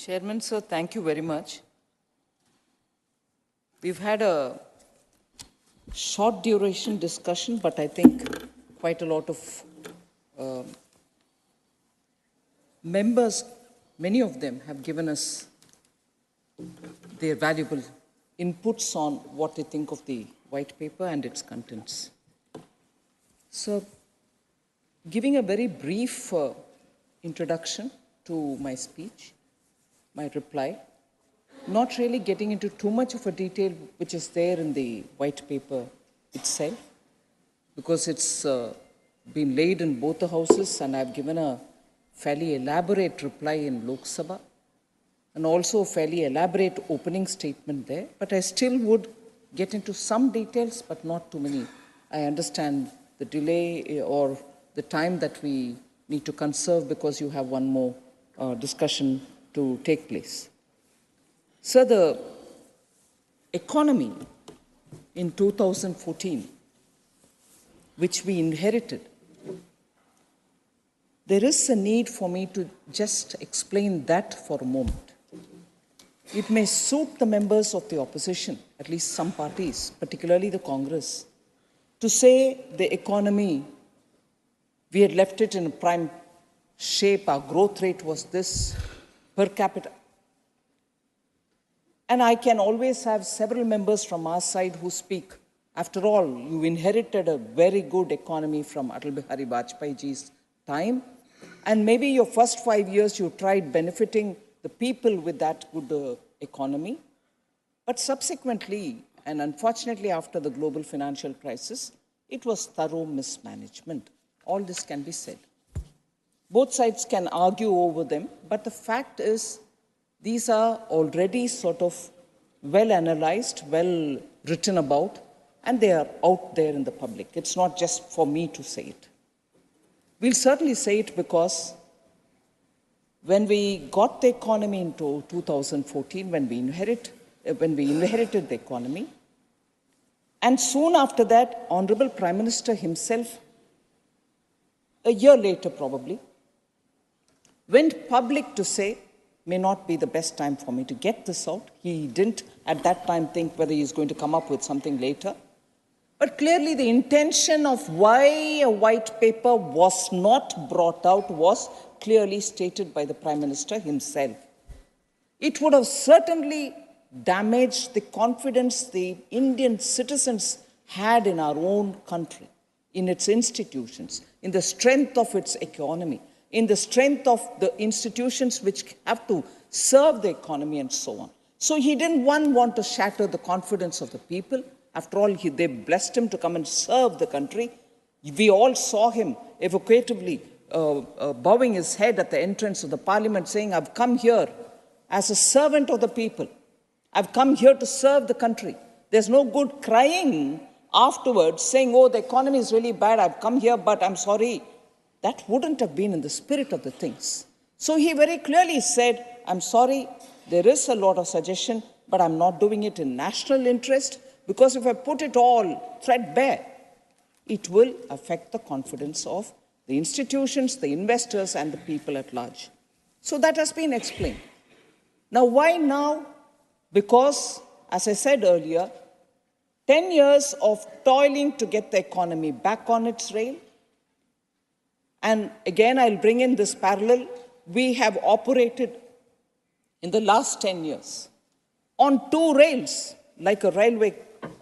Chairman, sir, thank you very much. We've had a short duration discussion, but I think quite a lot of members, many of them have given us their valuable inputs on what they think of the white paper and its contents. So, giving a very brief introduction to my speech, my reply, not really getting into too much of a detail which is there in the white paper itself, because it's been laid in both the houses and I've given a fairly elaborate reply in Lok Sabha and also a fairly elaborate opening statement there, but I still would get into some details, but not too many. I understand the delay or the time that we need to conserve because you have one more discussion to take place. So the economy in 2014, which we inherited, there is a need for me to just explain that for a moment. It may suit the members of the opposition, at least some parties, particularly the Congress, to say the economy, we had left it in a prime shape, our growth rate was this per capita. And I can always have several members from our side who speak. After all, you inherited a very good economy from Atal Bihari Vajpayeeji's time, and maybe your first 5 years you tried benefiting the people with that good economy. But subsequently, and unfortunately after the global financial crisis, it was thorough mismanagement. All this can be said. Both sides can argue over them, but the fact is these are already sort of well analyzed, well written about, and they are out there in the public. It's not just for me to say it. We'll certainly say it because when we got the economy into 2014, when we inherited the economy, and soon after that, Honorable Prime Minister himself, a year later probably, went public to say, may not be the best time for me to get this out. He didn't at that time think whether he's going to come up with something later. But clearly the intention of why a white paper was not brought out was clearly stated by the Prime Minister himself. It would have certainly damaged the confidence the Indian citizens had in our own country, in its institutions, in the strength of its economy, in the strength of the institutions which have to serve the economy and so on. So he didn't want to shatter the confidence of the people. After all, they blessed him to come and serve the country. We all saw him evocatively bowing his head at the entrance of the parliament saying, I've come here as a servant of the people. I've come here to serve the country. There's no good crying afterwards saying, oh, the economy is really bad. I've come here, but I'm sorry. That wouldn't have been in the spirit of the things. So he very clearly said, I'm sorry, there is a lot of suggestion, but I'm not doing it in national interest, because if I put it all threadbare, it will affect the confidence of the institutions, the investors, and the people at large. So that has been explained. Now, why now? Because, as I said earlier, 10 years of toiling to get the economy back on its rail. And again, I'll bring in this parallel. We have operated in the last 10 years on two rails, like a railway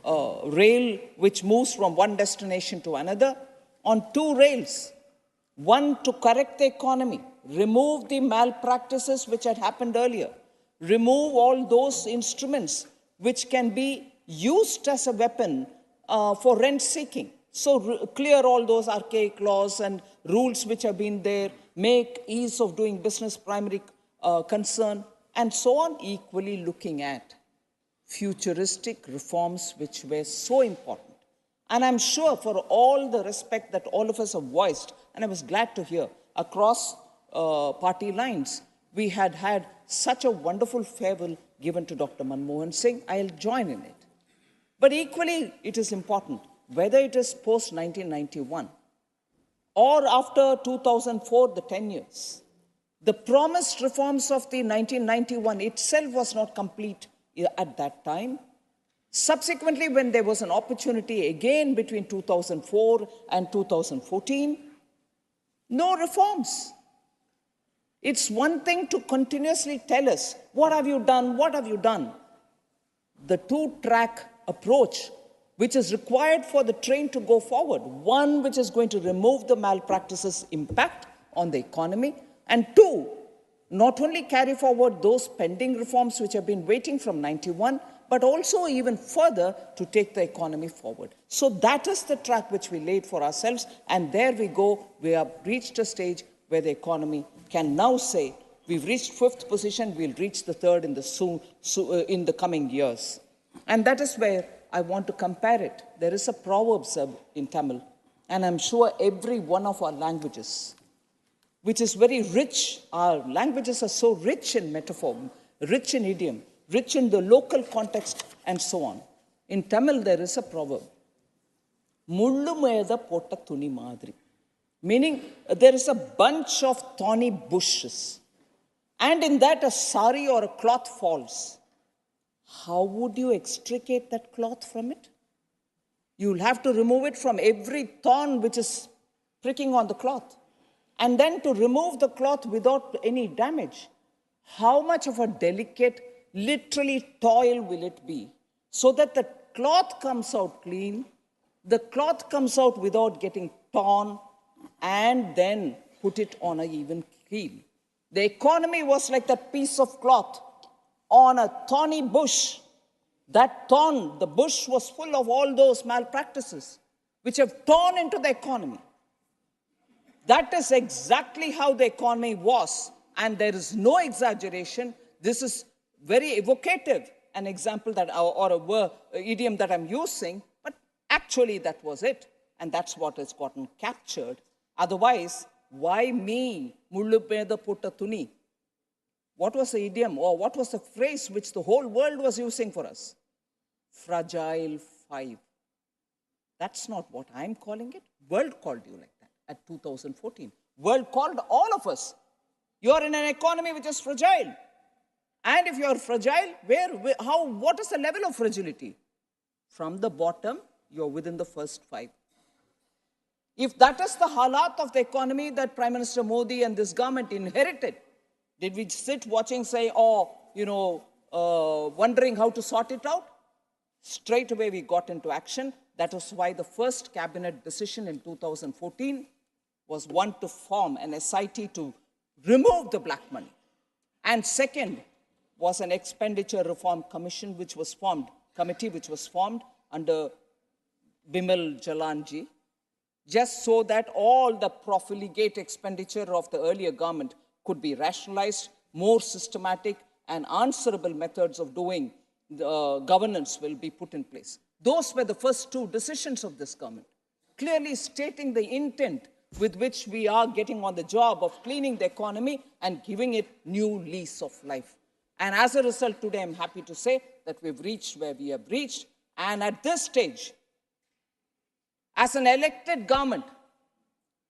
rail which moves from one destination to another, on two rails. One, to correct the economy, remove the malpractices which had happened earlier, remove all those instruments which can be used as a weapon for rent seeking. So clear all those archaic laws and rules which have been there, make ease of doing business primary concern, and so on, equally looking at futuristic reforms which were so important. And I'm sure for all the respect that all of us have voiced, and I was glad to hear, across party lines, we had had such a wonderful farewell given to Dr. Manmohan Singh. I'll join in it. But equally, it is important, whether it is post-1991 or after 2004, the 10 years, The promised reforms of the 1991 itself was not complete at that time. Subsequently, when there was an opportunity again between 2004 and 2014, no reforms. It's one thing to continuously tell us, what have you done, what have you done? The two-track approach, which is required for the train to go forward. One, which is going to remove the malpractices impact on the economy, and two, not only carry forward those pending reforms which have been waiting from 91, but also even further to take the economy forward. So that is the track which we laid for ourselves, and there we go. We have reached a stage where the economy can now say, we've reached 5th position, we'll reach the 3rd in the coming years. And that is where I want to compare it. There is a proverb in Tamil, and I'm sure every one of our languages, which is very rich, our languages are so rich in metaphor, rich in idiom, rich in the local context, and so on. In Tamil, there is a proverb, Mullu meda potta thuni madri. Meaning, there is a bunch of thorny bushes, and in that a sari or a cloth falls. How would you extricate that cloth from it? You'll have to remove it from every thorn which is pricking on the cloth. And then to remove the cloth without any damage. How much of a delicate, literally toil will it be? So that the cloth comes out clean, the cloth comes out without getting torn, and then put it on an even keel. The economy was like that piece of cloth on a thorny bush. That thorn, the bush was full of all those malpractices which have torn into the economy. That is exactly how the economy was, and there is no exaggeration. This is very evocative, an example that, or a word, idiom that I'm using, but actually that was it, and that's what has gotten captured. Otherwise, why me? Mullu meda potta thuni. What was the idiom, or what was the phrase which the whole world was using for us? Fragile five. That's not what I'm calling it. World called you like that at 2014. World called all of us. You're in an economy which is fragile. And if you're fragile, what is the level of fragility? From the bottom, you're within the first 5. If that is the halat of the economy that Prime Minister Modi and this government inherited, did we sit watching, say, wondering how to sort it out? Straight away we got into action. That was why the first cabinet decision in 2014 was one to form an SIT to remove the black money. And second was an expenditure reform committee which was formed under Bimal Jalanji, just so that all the profligate expenditure of the earlier government could be rationalized, more systematic and answerable methods of doing the governance will be put in place. Those were the first 2 decisions of this government, clearly stating the intent with which we are getting on the job of cleaning the economy and giving it new lease of life. And as a result, today I'm happy to say that we've reached where we have reached. And at this stage, as an elected government,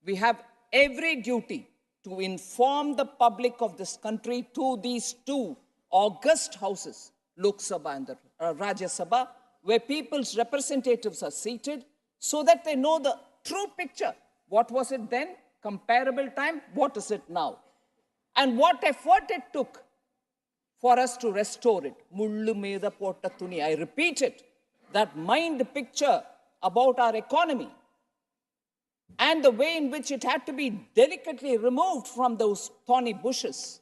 we have every duty to inform the public of this country to these 2 august houses, Lok Sabha and the Rajya Sabha, where people's representatives are seated, so that they know the true picture. What was it then? Comparable time. What is it now? And what effort it took for us to restore it. Mullu meda potta thuni. I repeat it. That mind picture about our economy and the way in which it had to be delicately removed from those thorny bushes.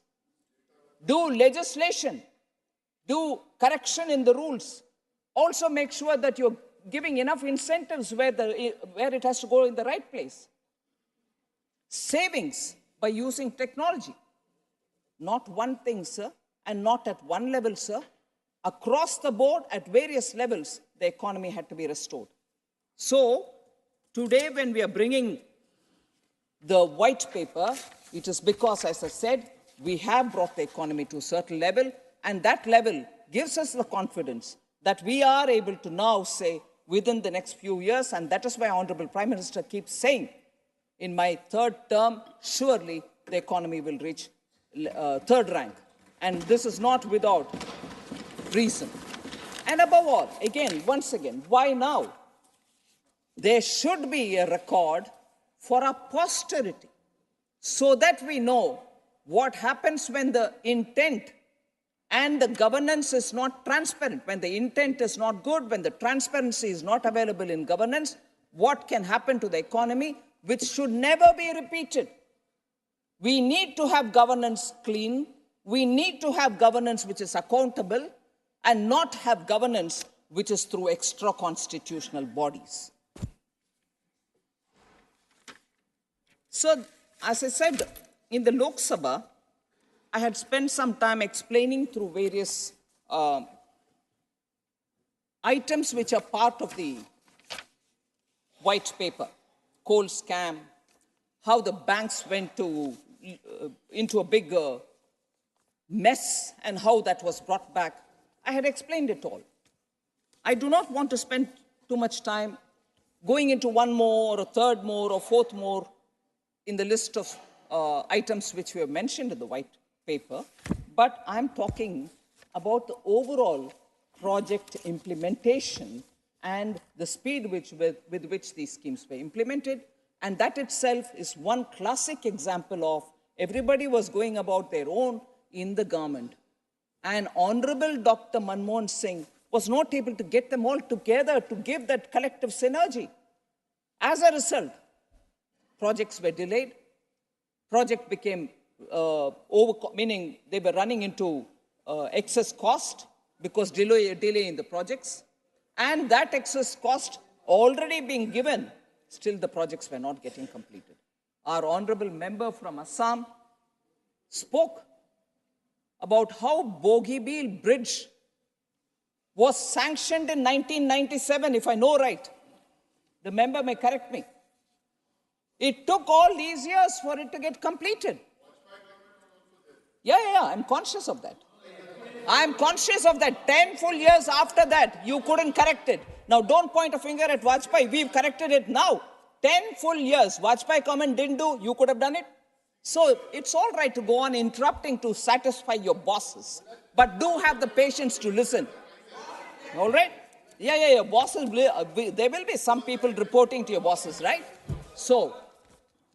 Do legislation. Do correction in the rules. Also make sure that you're giving enough incentives where it has to go in the right place. Savings by using technology. Not one thing, sir, and not at one level, sir. Across the board, at various levels, the economy had to be restored. So, today when we are bringing the white paper, it is because, as I said, we have brought the economy to a certain level, and that level gives us the confidence that we are able to now say within the next few years, and that is why Honorable Prime Minister keeps saying, in my 3rd term, surely the economy will reach third rank. And this is not without reason. And above all, again, once again, why now? There should be a record for our posterity so that we know what happens when the intent and the governance is not transparent, when the intent is not good, when the transparency is not available in governance, what can happen to the economy, which should never be repeated. We need to have governance clean. We need to have governance which is accountable and not have governance which is through extra-constitutional bodies. So, as I said, in the Lok Sabha, I had spent some time explaining through various items which are part of the white paper, coal scam, how the banks went into a big mess and how that was brought back. I had explained it all. I do not want to spend too much time going into one more or a third more or fourth more in the list of items which we have mentioned in the white paper, but I'm talking about the overall project implementation and the speed with which these schemes were implemented. And that itself is one classic example of everybody was going about their own in the government. And Honorable Dr. Manmohan Singh was not able to get them all together to give that collective synergy. As a result, projects were delayed, project became meaning they were running into excess cost because delay in the projects, and that excess cost already being given, still the projects were not getting completed. Our honorable member from Assam spoke about how Bogibeel Bridge was sanctioned in 1997, if I know right. The member may correct me. It took all these years for it to get completed. Yeah, I'm conscious of that. I'm conscious of that. 10 full years after that, you couldn't correct it. Now, don't point a finger at Vajpayee. We've corrected it now. 10 full years. Vajpayee comment didn't do. You could have done it. So it's all right to go on interrupting to satisfy your bosses. But do have the patience to listen. All right? Yeah. Bosses, there will be some people reporting to your bosses, right? So,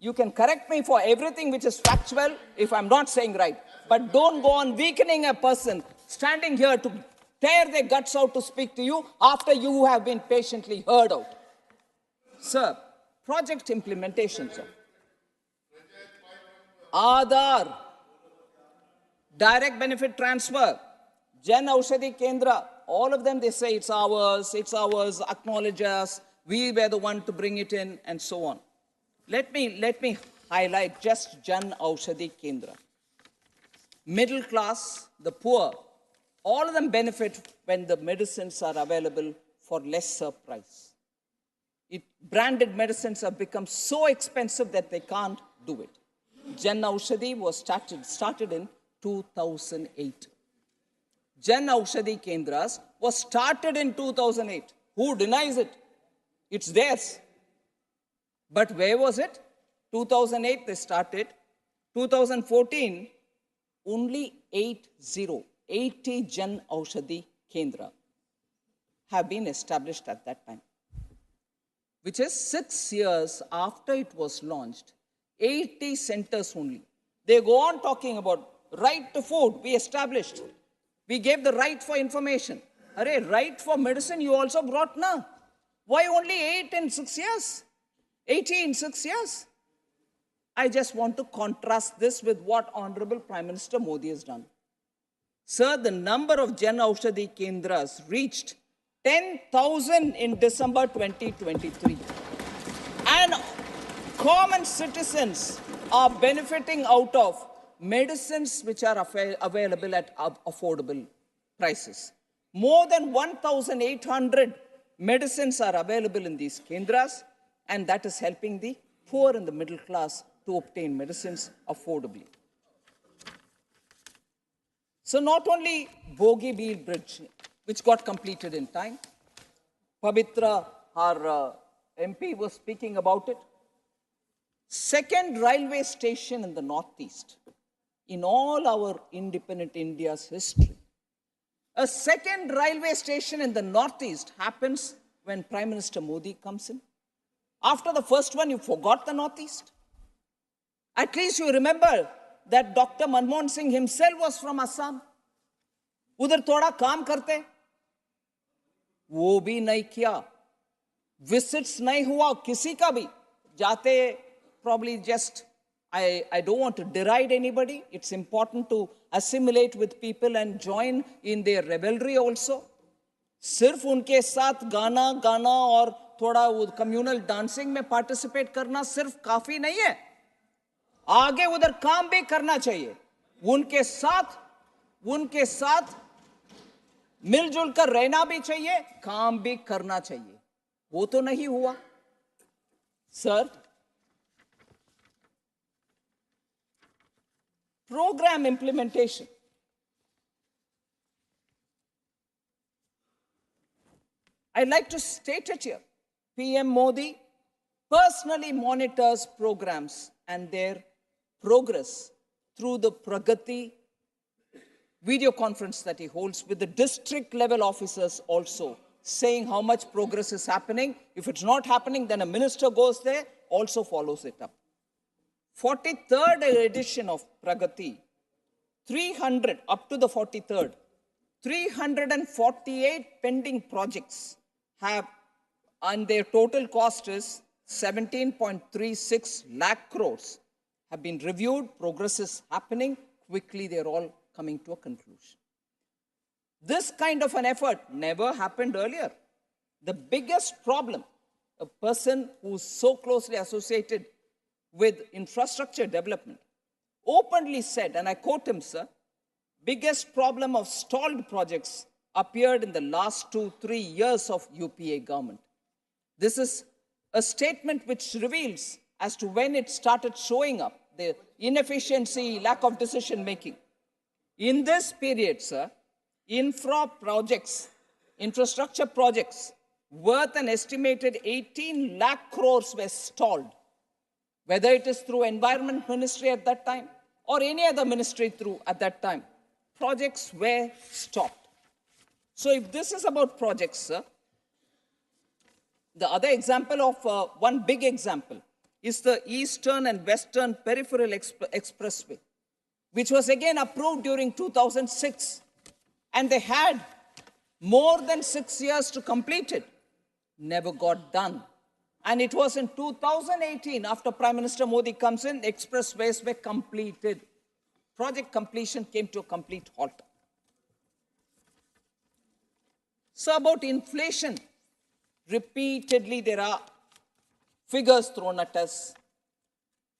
you can correct me for everything which is factual if I'm not saying right. But don't go on weakening a person standing here to tear their guts out to speak to you after you have been patiently heard out. Sir, project implementation, sir. Aadhaar, direct benefit transfer, Jan Aushadhi Kendra, all of them they say it's ours, acknowledge us, we were the one to bring it in, and so on. Let me highlight just Jan Aushadhi Kendra. Middle class, the poor, all of them benefit when the medicines are available for lesser price. Branded medicines have become so expensive that they can't do it. Jan Aushadhi was started in 2008. Jan Aushadhi Kendras was started in 2008. Who denies it? It's theirs. But where was it? 2008 they started. 2014, only 80 Jan Aushadhi Kendra have been established at that time, which is 6 years after it was launched. 80 centers only. They go on talking about right to food, we established. We gave the right for information. Array, right for medicine you also brought now. Why only 8 in 6 years? 80 in 6 years? I just want to contrast this with what Honorable Prime Minister Modi has done. Sir, the number of Jan Aushadhi Kendras reached 10,000 in December 2023. And common citizens are benefiting out of medicines which are available at affordable prices. More than 1,800 medicines are available in these kendras, and that is helping the poor and the middle class to obtain medicines affordably. So not only Bogibeel Bridge, which got completed in time, Pavitra, our MP, was speaking about it. Second railway station in the northeast, in all our independent India's history. A second railway station in the northeast happens when Prime Minister Modi comes in. After the first one, you forgot the northeast. At least you remember that Dr. Manmohan Singh himself was from Assam. उधर थोड़ा काम करते, वो भी नहीं किया. Visits नहीं हुआ किसी का भी. जाते probably just, I don't want to deride anybody. It's important to assimilate with people and join in their revelry also. सिर्फ उनके साथ गाना गाना और थोड़ा वो communal dancing में participate करना सिर्फ काफी नहीं है. आगे उधर काम भी करना चाहिए. उनके साथ मिलजुल कर रहना भी चाहिए, काम भी करना चाहिए. वो तो नहीं हुआ. Sir, program implementation. I'd like to state it here. PM Modi personally monitors programs and their progress through the Pragati video conference that he holds with the district level officers also, saying how much progress is happening. If it's not happening, then a minister goes there, also follows it up. 43rd edition of Pragati, 300, up to the 43rd, 348 pending projects have, and their total cost is 17.36 lakh crores, have been reviewed. Progress is happening. Quickly, they're all coming to a conclusion. This kind of an effort never happened earlier. The biggest problem, a person who's so closely associated with infrastructure development, openly said, and I quote him, sir, biggest problem of stalled projects appeared in the last 2-3 years of UPA government. This is a statement which reveals as to when it started showing up, the inefficiency, lack of decision making. In this period, sir, infrastructure projects worth an estimated 18 lakh crores were stalled, whether it is through Environment Ministry at that time or any other ministry through at that time. Projects were stopped. So if this is about projects, sir, the other example of one big example is the Eastern and Western Peripheral Expressway, which was again approved during 2006. And they had more than 6 years to complete it. Never got done. And it was in 2018, after Prime Minister Modi comes in, expressways were completed. Project completion came to a complete halt. So about inflation, repeatedly there are figures thrown at us.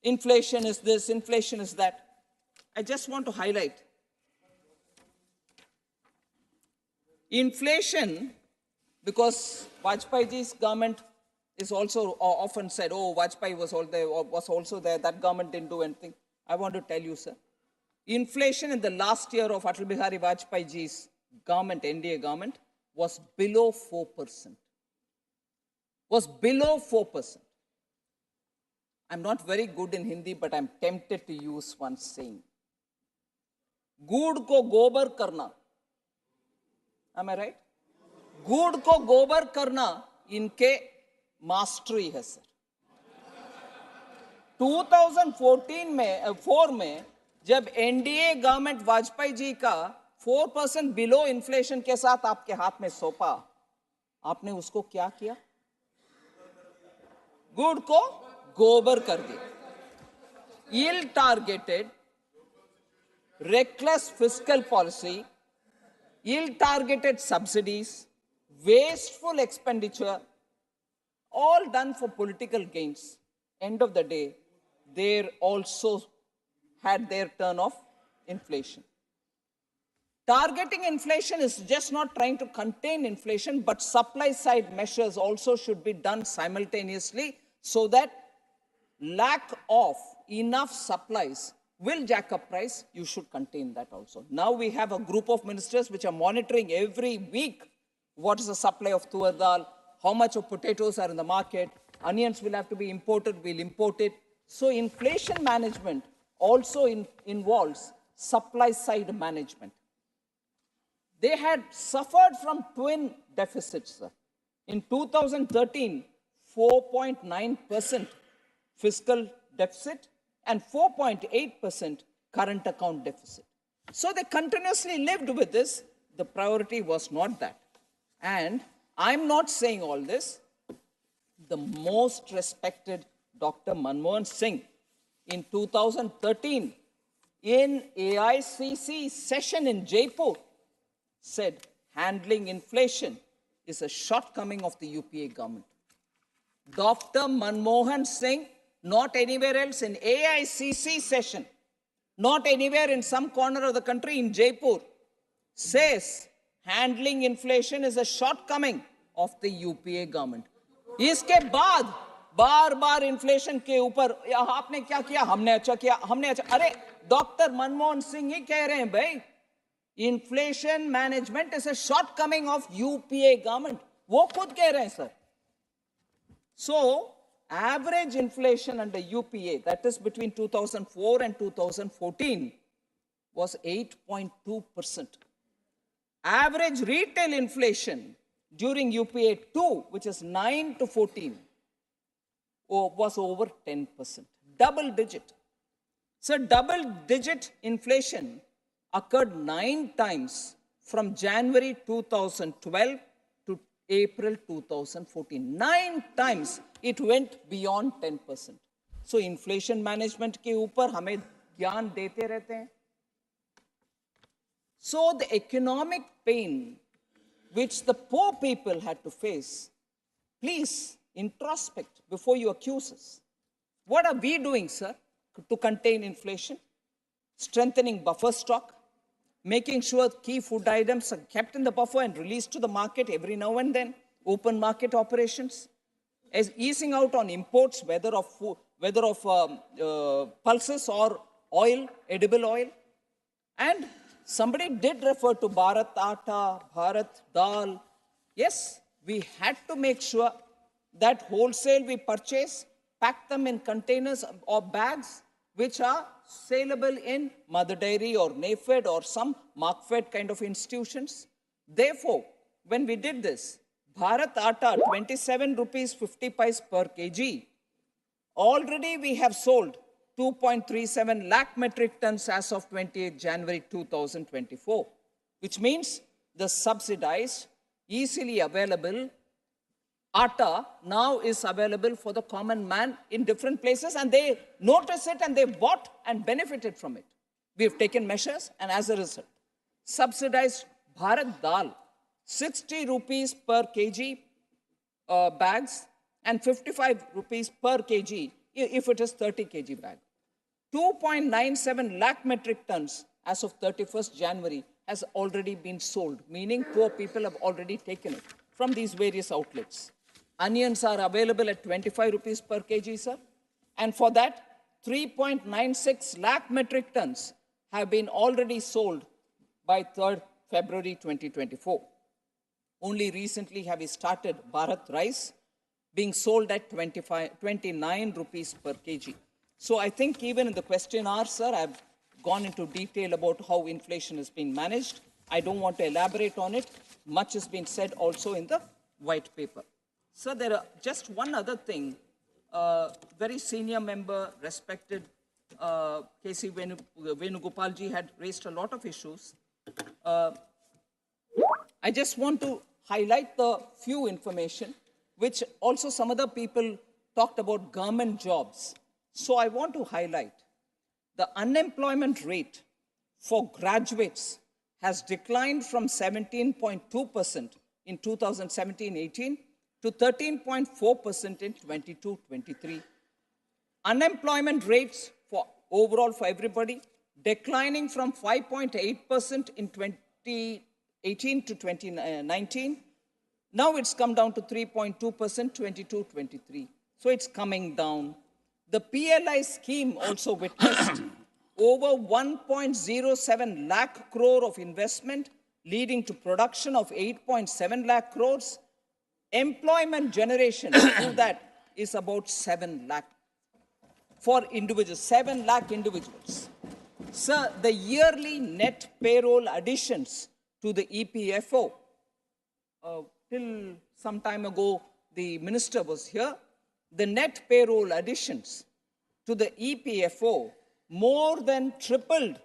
Inflation is this, inflation is that. I just want to highlight. Inflation, because Vajpayee's government is also often said, oh, Vajpayee was also there, that government didn't do anything. I want to tell you, sir, inflation in the last year of Atal Bihari Vajpayee's government, NDA government, was below 4%. Was below 4%. I'm not very good in Hindi, but I'm tempted to use one saying. Good ko gobar karna. Am I right? Good ko gobar karna, inke mastery hai, sir. 2014 में जब NDA government Vajpayee ji का 4% below inflation के साथ आपके हाथ में सौंपा, आपने उसको क्या किया? गुड़ को गोबर कर दिया. Ill-targeted, reckless fiscal policy, ill-targeted subsidies, wasteful expenditure, all done for political gains. End of the day, they also had their turn of inflation. Targeting inflation is just not trying to contain inflation, but supply side measures also should be done simultaneously so that lack of enough supplies will jack up price. You should contain that also. Now we have a group of ministers which are monitoring every week what is the supply of tur dal, how much of potatoes are in the market, onions will have to be imported, we'll import it. So inflation management also involves supply side management. They had suffered from twin deficits, sir. In 2013, 4.9% fiscal deficit and 4.8% current account deficit. So they continuously lived with this. The priority was not that. And I'm not saying all this. The most respected Dr. Manmohan Singh in 2013 in AICC session in Jaipur said handling inflation is a shortcoming of the UPA government. Dr. Manmohan Singh, not anywhere else, in AICC session, not anywhere in some corner of the country, in Jaipur, says handling inflation is a shortcoming of the UPA government. इसके बाद बार बार inflation के ऊपर आपने क्या किया, हमने अच्छा किया, हमने अच्छा, अरे डॉक्टर मनमोहन सिंह ही कह रहे हैं भाई inflation management is a shortcoming of UPA government, वो खुद कह रहे हैं sir. So average inflation under UPA, that is between 2004 and 2014, was 8.2%. Average retail inflation during UPA 2, which is 9 to 14, was over 10%, double digit. So double digit inflation occurred 9 times from January 2012 to April 2014. 9 times it went beyond 10%. So inflation management के ऊपर हमें ज्ञान देते रहते हैं. So the economic pain which the poor people had to face, please introspect before you accuse us. What are we doing, sir, to contain inflation? Strengthening buffer stock, making sure key food items are kept in the buffer and released to the market every now and then, open market operations, as easing out on imports, whether of pulses or oil, edible oil. And somebody did refer to Bharat Atta, Bharat Dal. Yes, we had to make sure that wholesale we purchase, pack them in containers or bags which are saleable in Mother Dairy or NAFED or some Markfed kind of institutions. Therefore, when we did this, Bharat Atta, 27 rupees 50 paise per kg, already we have sold 2.37 lakh metric tons as of 28 January 2024, which means the subsidized, easily available atta now is available for the common man in different places, and they notice it and they bought and benefited from it. We have taken measures, and as a result, subsidized Bharat Dal, 60 rupees per kg bags and 55 rupees per kg if it is 30 kg bag. 2.97 lakh metric tons as of 31st January has already been sold, meaning poor people have already taken it from these various outlets. Onions are available at 25 rupees per kg, sir. And for that, 3.96 lakh metric tons have been already sold by 3rd February 2024. Only recently have we started Bharat rice being sold at 29 rupees per kg. So I think even in the question hour, sir, I've gone into detail about how inflation has been managed. I don't want to elaborate on it. Much has been said also in the white paper. Sir, there are just one other thing. Very senior member, respected K.C. Venugopalji had raised a lot of issues. I just want to highlight the few information, which also some other people talked about government jobs. So I want to highlight the unemployment rate for graduates has declined from 17.2% in 2017-18 to 13.4% in 22-23. Unemployment rates for overall for everybody declining from 5.8% in 2018 to 2019. Now it's come down to 3.2%, 22-23. So it's coming down. The PLI scheme also witnessed over 1.07 lakh crore of investment, leading to production of 8.7 lakh crores. Employment generation through that is about 7 lakh. for individuals, 7 lakh individuals. Sir, the yearly net payroll additions to the EPFO, till some time ago, the minister was here, the net payroll additions to the EPFO more than tripled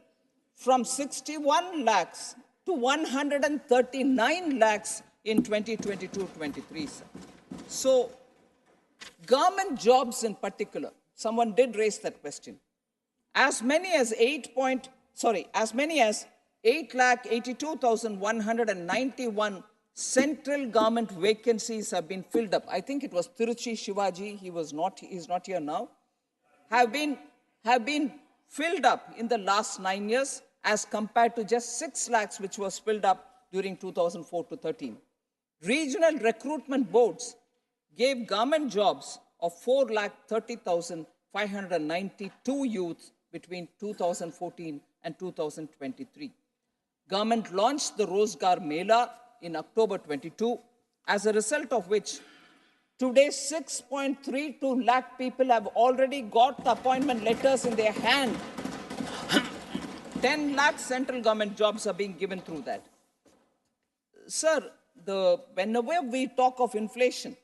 from 61 lakhs to 139 lakhs in 2022-23, sir. So, government jobs in particular, someone did raise that question. As many as 8,82,191 central government vacancies have been filled up. I think it was Tiruchi Shivaji, he's not here now, have been filled up in the last 9 years as compared to just 6 lakhs which was filled up during 2004 to 13. Regional recruitment boards gave government jobs of 4,30,592 youths between 2014 and 2023. Government launched the Rozgar Mela in October 22, as a result of which today 6.32 lakh people have already got the appointment letters in their hand. 10 lakh central government jobs are being given through that. Sir, whenever we talk of inflation,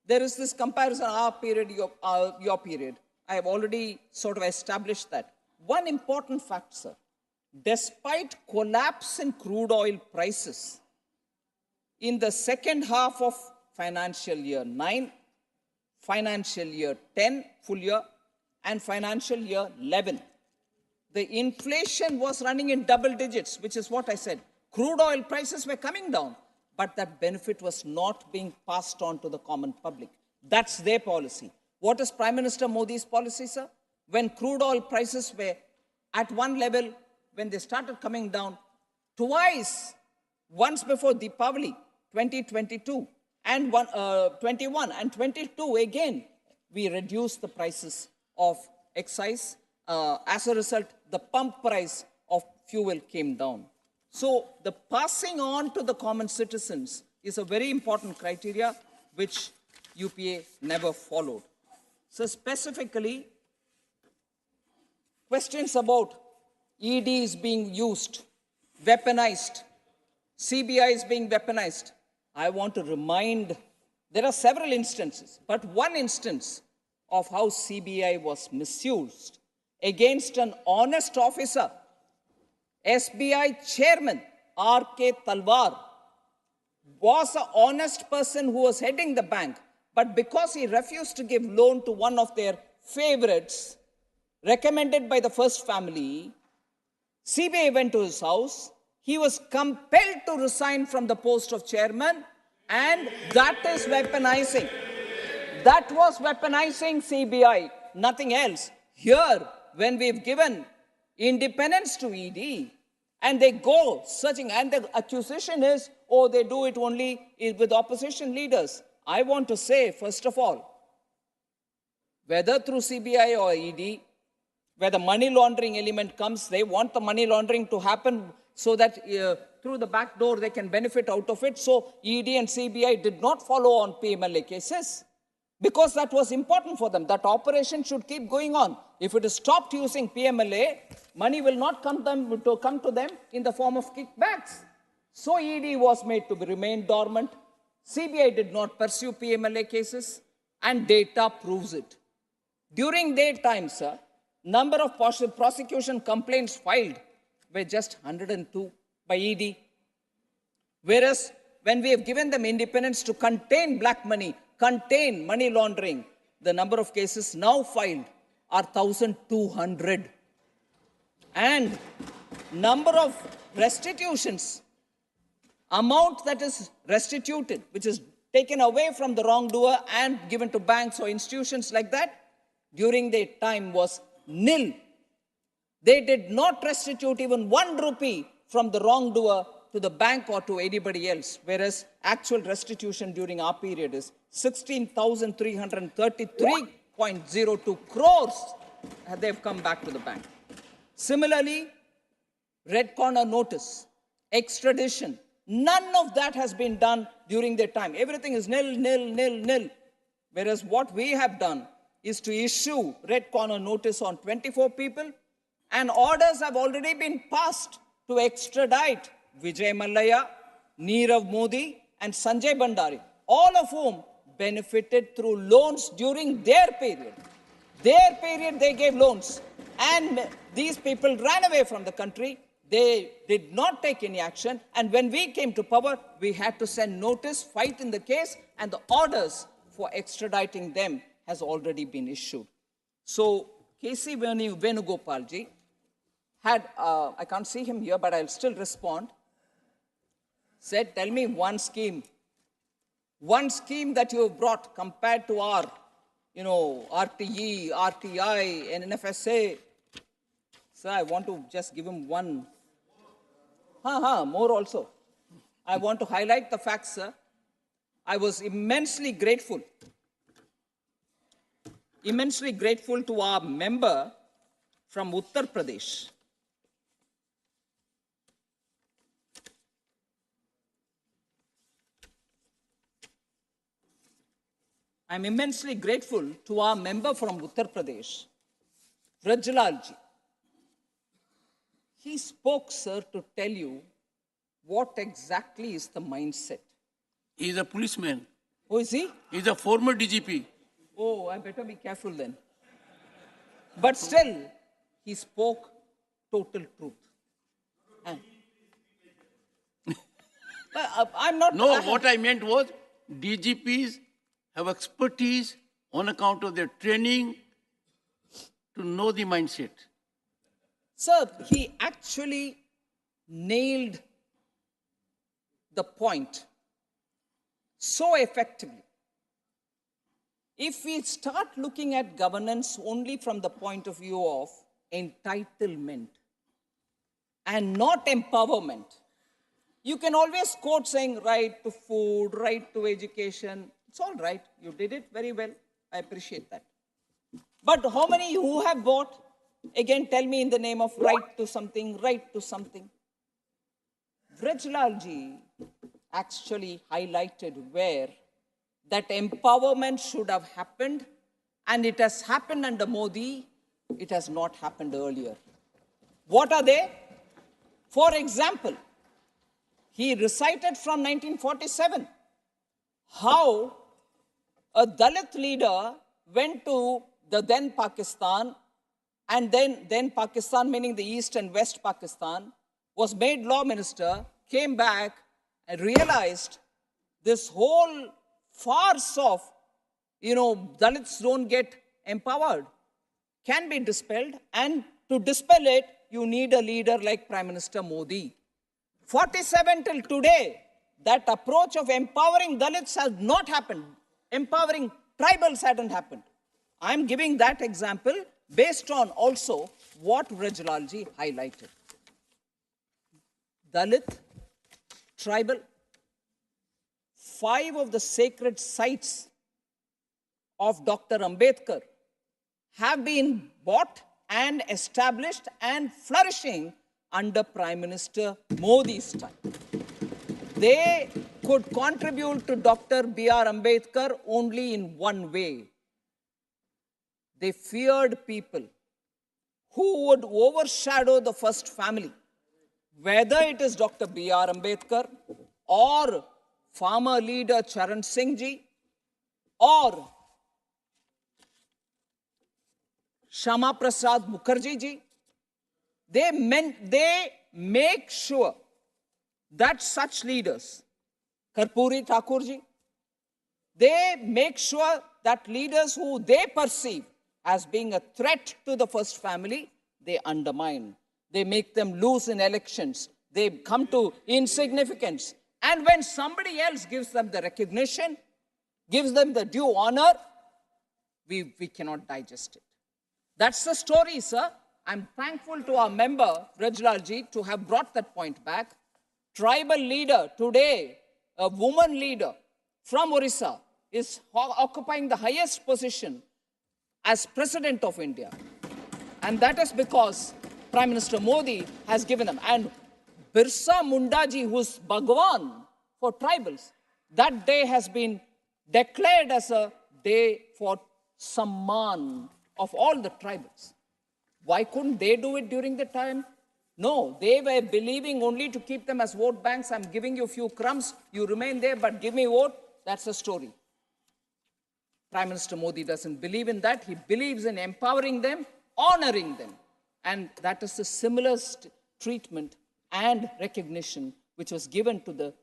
there is this comparison, our period, your period. I have already sort of established that. One important fact, sir, despite collapse in crude oil prices, in the second half of financial year 9, financial year 10, full year, and financial year 11, the inflation was running in double digits, which is what I said. Crude oil prices were coming down, but that benefit was not being passed on to the common public. That's their policy. What is Prime Minister Modi's policy, sir? When crude oil prices were at one level, when they started coming down, twice, once before Deepavali, 2022, and 21 and 22 again, we reduced the prices of excise. As a result, the pump price of fuel came down. So the passing on to the common citizens is a very important criteria which UPA never followed. So specifically, questions about ED is being used, weaponized, CBI is being weaponized. I want to remind, there are several instances, but one instance of how CBI was misused against an honest officer, SBI chairman R.K. Talwar was an honest person who was heading the bank, but because he refused to give loan to one of their favorites, recommended by the first family, CBI went to his house. He was compelled to resign from the post of chairman, and that is weaponizing. That was weaponizing CBI, nothing else. Here, when we've given independence to ED, and they go searching, and the accusation is, oh, they do it only with opposition leaders. I want to say, first of all, whether through CBI or ED, where the money laundering element comes, they want the money laundering to happen so that through the back door they can benefit out of it. So ED and CBI did not follow on PMLA cases because that was important for them. That operation should keep going on. If it is stopped using PMLA, money will not come to them in the form of kickbacks. So ED was made to remain dormant. CBI did not pursue PMLA cases, and data proves it. During their time, sir, number of prosecution complaints filed were just 102 by ED. Whereas when we have given them independence to contain black money, contain money laundering, the number of cases now filed are 1,200. And number of restitutions, amount that is restituted, which is taken away from the wrongdoer and given to banks or institutions like that, during their time was nil. They did not restitute even 1 rupee from the wrongdoer to the bank or to anybody else, whereas actual restitution during our period is 16,333.02 crores they've come back to the bank. Similarly, red corner notice, extradition, none of that has been done during their time. Everything is nil, nil, nil, nil. Whereas what we have done is to issue red corner notice on 24 people, and orders have already been passed to extradite Vijay Mallya, Nirav Modi, and Sanjay Bhandari, all of whom benefited through loans during their period. Their period, they gave loans. And these people ran away from the country. They did not take any action. And when we came to power, we had to send notice, fight in the case, and the orders for extraditing them has already been issued. So, K.C. Venugopalji had, I can't see him here, but I'll still respond, said, tell me one scheme that you have brought compared to our, RTE, RTI, and NFSA. Sir, I want to just give him one. More also. I want to highlight the fact, sir. I was immensely grateful to our member from Uttar Pradesh. I'm immensely grateful to our member from Uttar Pradesh, Rajya. He spoke, sir, to tell you what exactly is the mindset. He's a policeman. Oh, is he? He's a former DGP. Oh, I better be careful then. But still, he spoke total truth. And I'm not... No, what I meant was DGPs have expertise on account of their training to know the mindset. Sir, he actually nailed the point so effectively. If we start looking at governance only from the point of view of entitlement and not empowerment, you can always quote saying right to food, right to education. It's all right. You did it very well. I appreciate that. But how many who have bought? Again, tell me in the name of right to something, right to something. Vrajlalji actually highlighted where that empowerment should have happened, and it has happened under Modi. It has not happened earlier. What are they? For example, he recited from 1947 how a Dalit leader went to the then Pakistan, and then Pakistan, meaning the East and West Pakistan, was made law minister, came back and realized this whole farce of, Dalits don't get empowered can be dispelled. And to dispel it, you need a leader like Prime Minister Modi. 47 till today, that approach of empowering Dalits has not happened. Empowering tribals hadn't happened. I'm giving that example based on also what Vrajlalji highlighted. Dalit, tribal, 5 of the sacred sites of Dr. Ambedkar have been bought and established and flourishing under Prime Minister Modi's time. They could contribute to Dr. B.R. Ambedkar only in one way. They feared people who would overshadow the first family, whether it is Dr. B.R. Ambedkar or farmer leader Charan Singh ji or Shama Prasad Mukherjee ji. They make sure that such leaders, Karpuri Thakur ji, they make sure that leaders who they perceive as being a threat to the first family, they undermine. They make them lose in elections. They come to insignificance. And when somebody else gives them the recognition, gives them the due honor, we cannot digest it. That's the story, sir. I'm thankful to our member, Vrajlalji, to have brought that point back. Tribal leader today, a woman leader from Orissa, is occupying the highest position as President of India. And that is because Prime Minister Modi has given them. And Birsa Munda ji, who's Bhagwan for tribals, that day has been declared as a day for Samman of all the tribals. Why couldn't they do it during the time? No, they were believing only to keep them as vote banks. I'm giving you a few crumbs, you remain there, but give me vote. That's the story. Prime Minister Modi doesn't believe in that. He believes in empowering them, honoring them. And that is the similar treatment and recognition which was given to the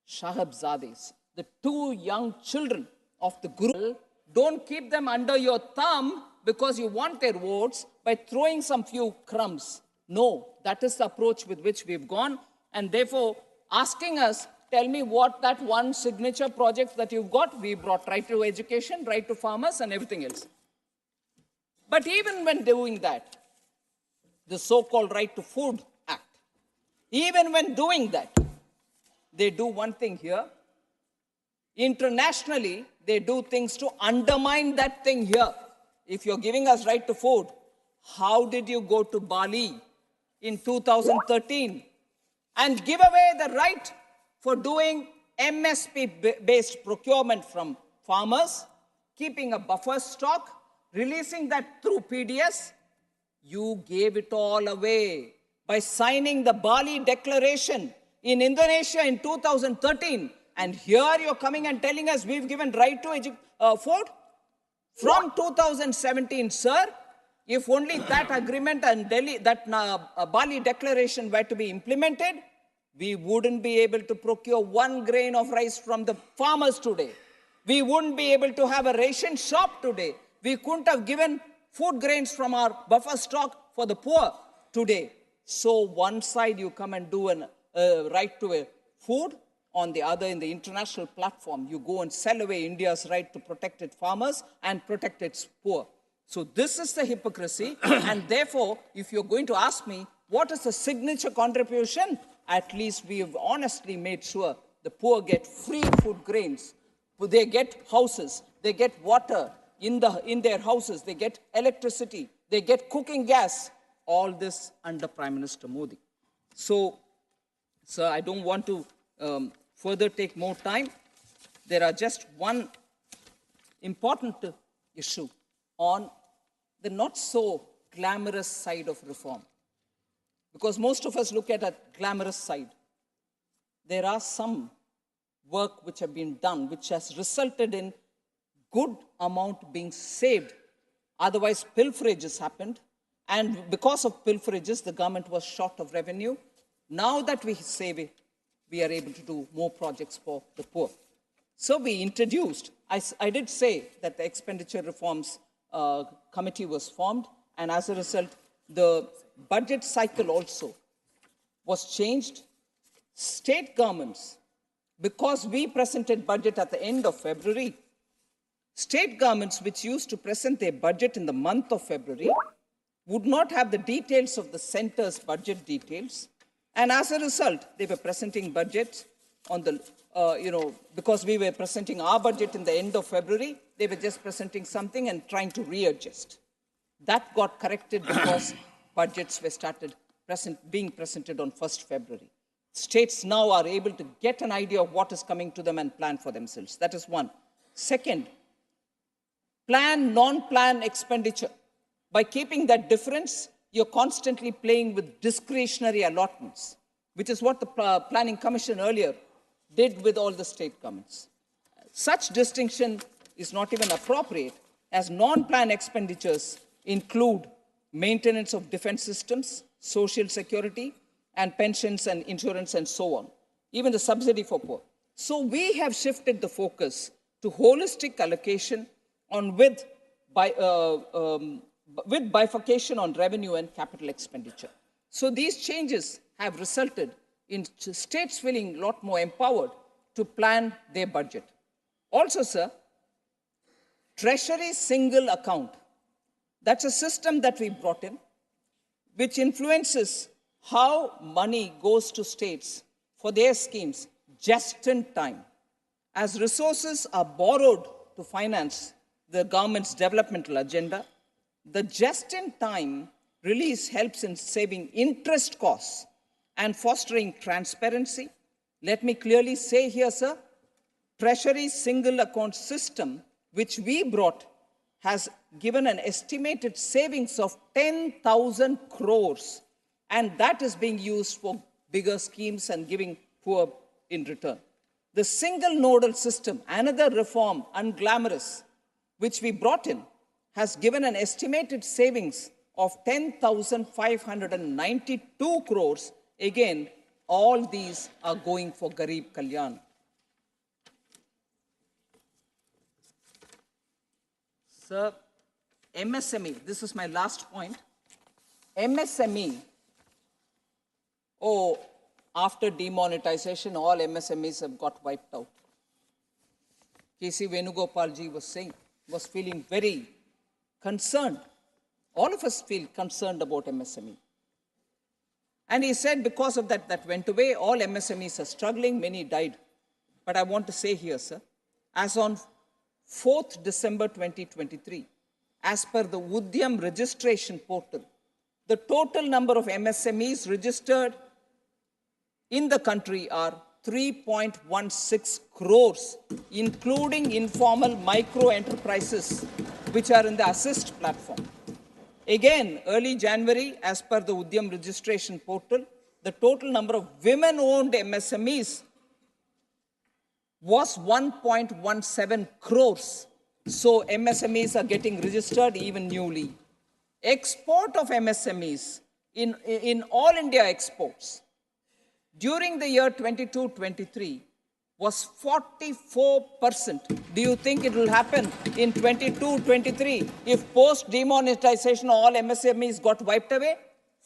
Shahbzades, the two young children of the Guru. Don't keep them under your thumb because you want their votes by throwing some few crumbs. No, that is the approach with which we've gone. And therefore, asking us, tell me what that one signature project that you've got, we brought right to education, right to farmers and everything else. But even when doing that, the so-called Right to Food Act, even when doing that, they do one thing here. Internationally, they do things to undermine that thing here. If you're giving us right to food, how did you go to Bali in 2013 and give away the right for doing MSP-based procurement from farmers, keeping a buffer stock, releasing that through PDS? You gave it all away by signing the Bali Declaration in Indonesia in 2013. And here you're coming and telling us we've given right to food? From 2017, sir, if only that agreement and Bali Declaration were to be implemented, we wouldn't be able to procure 1 grain of rice from the farmers today. We wouldn't be able to have a ration shop today. We couldn't have given food grains from our buffer stock for the poor today. So one side you come and do a right to a food, on the other, in the international platform, you go and sell away India's right to protect its farmers and protect its poor. So this is the hypocrisy. And therefore, if you're going to ask me, what is the signature contribution? At least we have honestly made sure the poor get free food grains. They get houses, they get water in their houses, they get electricity, they get cooking gas. All this under Prime Minister Modi. So, sir, I don't want to further take more time. There are just one important issue on the not so glamorous side of reform. Because most of us look at a glamorous side. There are some work which have been done, which has resulted in good amount being saved. Otherwise, pilferages happened. And because of pilferages, the government was short of revenue. Now that we save it, we are able to do more projects for the poor. So we introduced, I did say that the expenditure reforms committee was formed, and as a result, the budget cycle also was changed. State governments, because we presented budget at the end of February, state governments which used to present their budget in the month of February would not have the details of the centre's budget details. And as a result, they were presenting budgets on the, because we were presenting our budget in the end of February, they were just presenting something and trying to readjust. That got corrected because budgets were started being presented on 1st February. States now are able to get an idea of what is coming to them and plan for themselves. That is one. Second, plan, non-plan expenditure. By keeping that difference, you're constantly playing with discretionary allotments, which is what the Planning Commission earlier did with all the state governments. Such distinction is not even appropriate, as non-plan expenditures include maintenance of defense systems, social security, and pensions and insurance and so on, even the subsidy for poor. So we have shifted the focus to holistic allocation with bifurcation on revenue and capital expenditure. So these changes have resulted in states feeling a lot more empowered to plan their budget. Also, sir, Treasury single account. That's a system that we brought in, which influences how money goes to states for their schemes just in time. As resources are borrowed to finance the government's developmental agenda, the just-in-time release helps in saving interest costs and fostering transparency. Let me clearly say here, sir, Treasury single account system, which we brought, has given an estimated savings of 10,000 crores, and that is being used for bigger schemes and giving poor in return. The single nodal system, another reform, unglamorous, which we brought in, has given an estimated savings of 10,592 crores. Again, all these are going for Garib Kalyan. Sir, MSME, this is my last point. MSME, after demonetization, all MSMEs have got wiped out. K.C. Venugopalji was feeling very concerned. All of us feel concerned about MSME. And he said because of that went away, all MSMEs are struggling, many died. But I want to say here, sir, as on 4th December 2023, as per the Udyam registration portal, the total number of MSMEs registered in the country are 3.16 crores, including informal micro enterprises, which are in the Assist platform. Again, early January, as per the Udyam registration portal, the total number of women-owned MSMEs was 1.17 crores. So MSMEs are getting registered even newly. Export of MSMEs in all India exports during the year 22-23 was 44%. Do you think it will happen in 22-23 if post-demonetization all MSMEs got wiped away?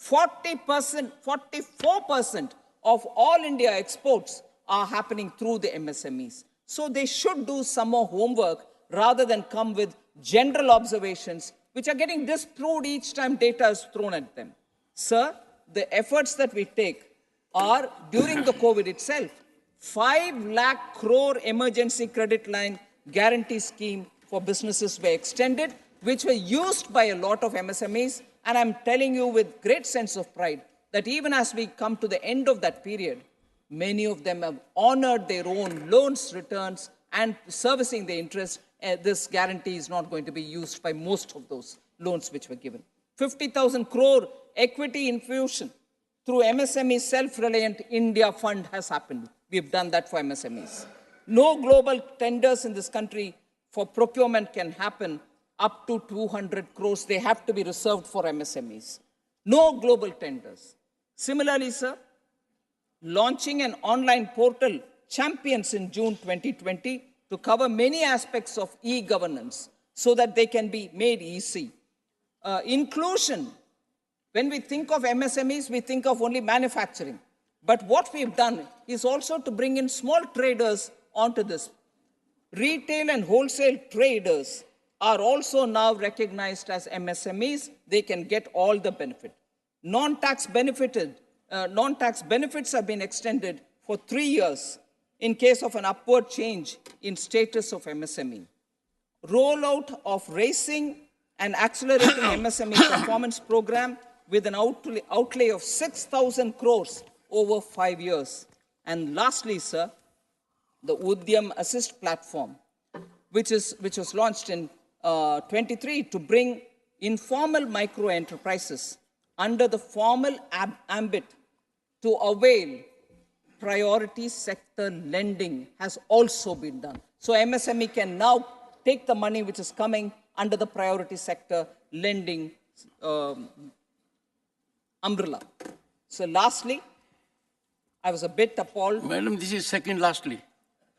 40%, 44% of all India exports are happening through the MSMEs. So they should do some more homework rather than come with general observations which are getting disproved each time data is thrown at them. Sir, the efforts that we take are during the COVID itself. 5 lakh crore emergency credit line guarantee scheme for businesses were extended, which were used by a lot of MSMEs. And I'm telling you with great sense of pride that even as we come to the end of that period, many of them have honored their own loans returns and servicing the interest. This guarantee is not going to be used by most of those loans which were given. 50,000 crore equity infusion through MSME Self-Reliant India Fund has happened. We've done that for MSMEs. No global tenders in this country for procurement can happen up to 200 crores. They have to be reserved for MSMEs. No global tenders. Similarly, sir, launching an online portal, Champions, in June 2020 to cover many aspects of e-governance so that they can be made easy. Inclusion. When we think of MSMEs, we think of only manufacturing. But what we've done is also to bring in small traders onto this. Retail and wholesale traders are also now recognized as MSMEs. They can get all the benefit. Non-tax benefits have been extended for 3 years in case of an upward change in status of MSME. Rollout of racing and accelerating MSME performance program with an outlay of 6,000 crores over 5 years. And lastly, sir, the Udyam Assist platform, which was launched in 23 to bring informal micro enterprises under the formal ambit to avail priority sector lending has also been done. So MSME can now take the money which is coming under the priority sector lending umbrella. So lastly, I was a bit appalled. Madam, this is second lastly.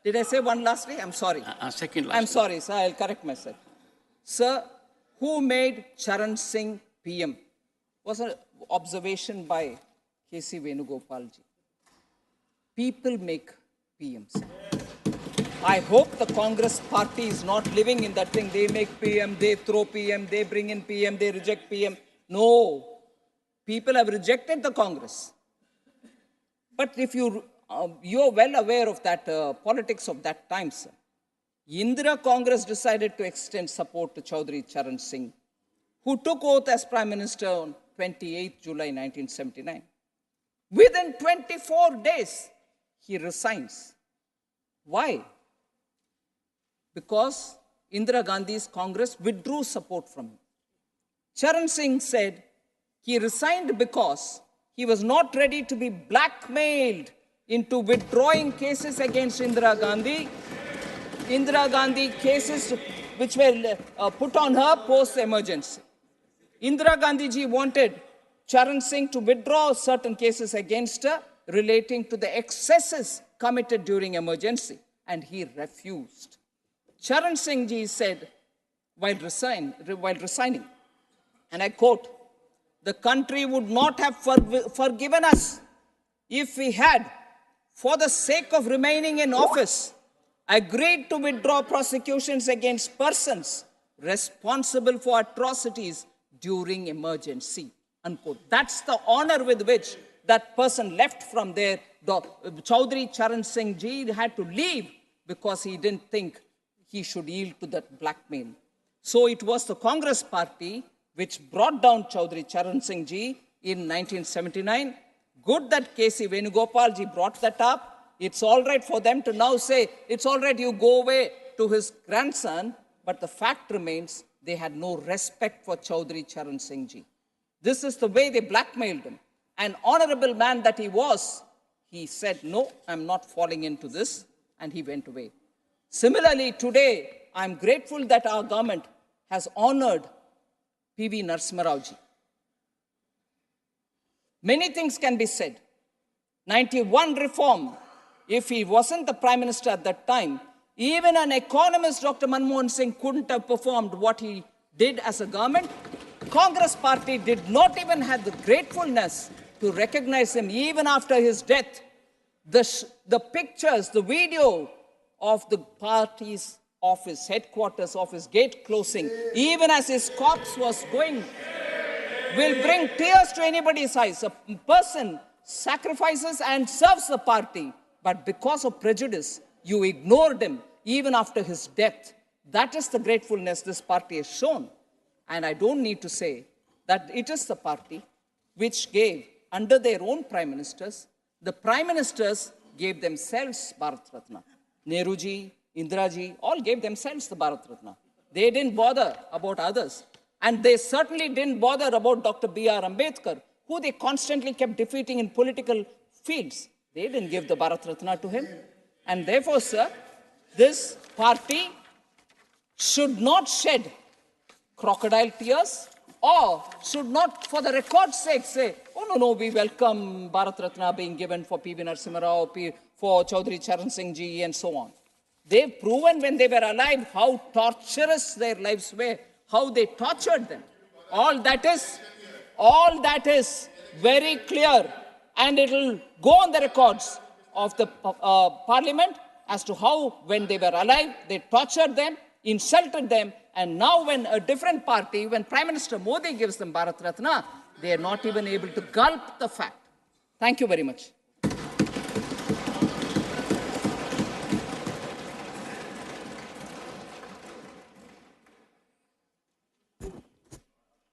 Did I say one lastly? I'm sorry. Second lastly. I'm sorry, sir. I'll correct myself. Sir, who made Charan Singh PM? Was an observation by K.C. Venugopalji. People make PMs. I hope the Congress party is not living in that thing. They make PM, they throw PM, they bring in PM, they reject PM. No. People have rejected the Congress. But if you're well aware of that politics of that time, sir. Indira Congress decided to extend support to Chaudhry Charan Singh, who took oath as Prime Minister on 28 July 1979. Within 24 days, he resigns. Why? Because Indira Gandhi's Congress withdrew support from him. Charan Singh said he resigned because he was not ready to be blackmailed into withdrawing cases against Indira Gandhi. Indira Gandhi cases which were put on her post-emergency. Indira Gandhi ji wanted Charan Singh to withdraw certain cases against her relating to the excesses committed during emergency, and he refused. Charan Singh ji said while resigning, and I quote, "The country would not have forgiven us if we had, for the sake of remaining in office, agreed to withdraw prosecutions against persons responsible for atrocities during emergency." Unquote. That's the honor with which that person left from there. Chaudhry Charan Singh ji had to leave because he didn't think he should yield to that blackmail. So it was the Congress party which brought down Chaudhry Charan Singh ji in 1979. Good that K.C. Venugopal ji brought that up. It's all right for them to now say, it's all right, you go away to his grandson. But the fact remains, they had no respect for Chaudhry Charan Singh ji. This is the way they blackmailed him. An honorable man that he was, he said, no, I'm not falling into this, and he went away. Similarly, today, I'm grateful that our government has honored P.V. Narasimha Rao ji. Many things can be said. 91 reform, if he wasn't the Prime Minister at that time, even an economist, Dr. Manmohan Singh, couldn't have performed what he did as a government. Congress party did not even have the gratefulness to recognize him even after his death. The pictures, the video of the party's office, headquarters office, gate closing, even as his corpse was going, will bring tears to anybody's eyes. A person sacrifices and serves the party, but because of prejudice, you ignored him even after his death. That is the gratefulness this party has shown. And I don't need to say that it is the party which gave, under their own prime ministers, the prime ministers gave themselves Bharat Ratna. Nehru ji, Indira ji, all gave themselves the Bharat Ratna. They didn't bother about others. And they certainly didn't bother about Dr. B.R. Ambedkar, who they constantly kept defeating in political fields. They didn't give the Bharat Ratna to him. And therefore, sir, this party should not shed crocodile tears, or should not, for the record's sake, say, oh, no, we welcome Bharat Ratna being given for P.V. Narasimha Rao, for Chaudhry Charan Singh ji, and so on. They've proven when they were alive how torturous their lives were, how they tortured them. All that is very clear, and it will go on the records of the parliament as to how, when they were alive, they tortured them, insulted them, and now when a different party, when Prime Minister Modi gives them Bharat Ratna, they are not even able to gulp the fact. Thank you very much.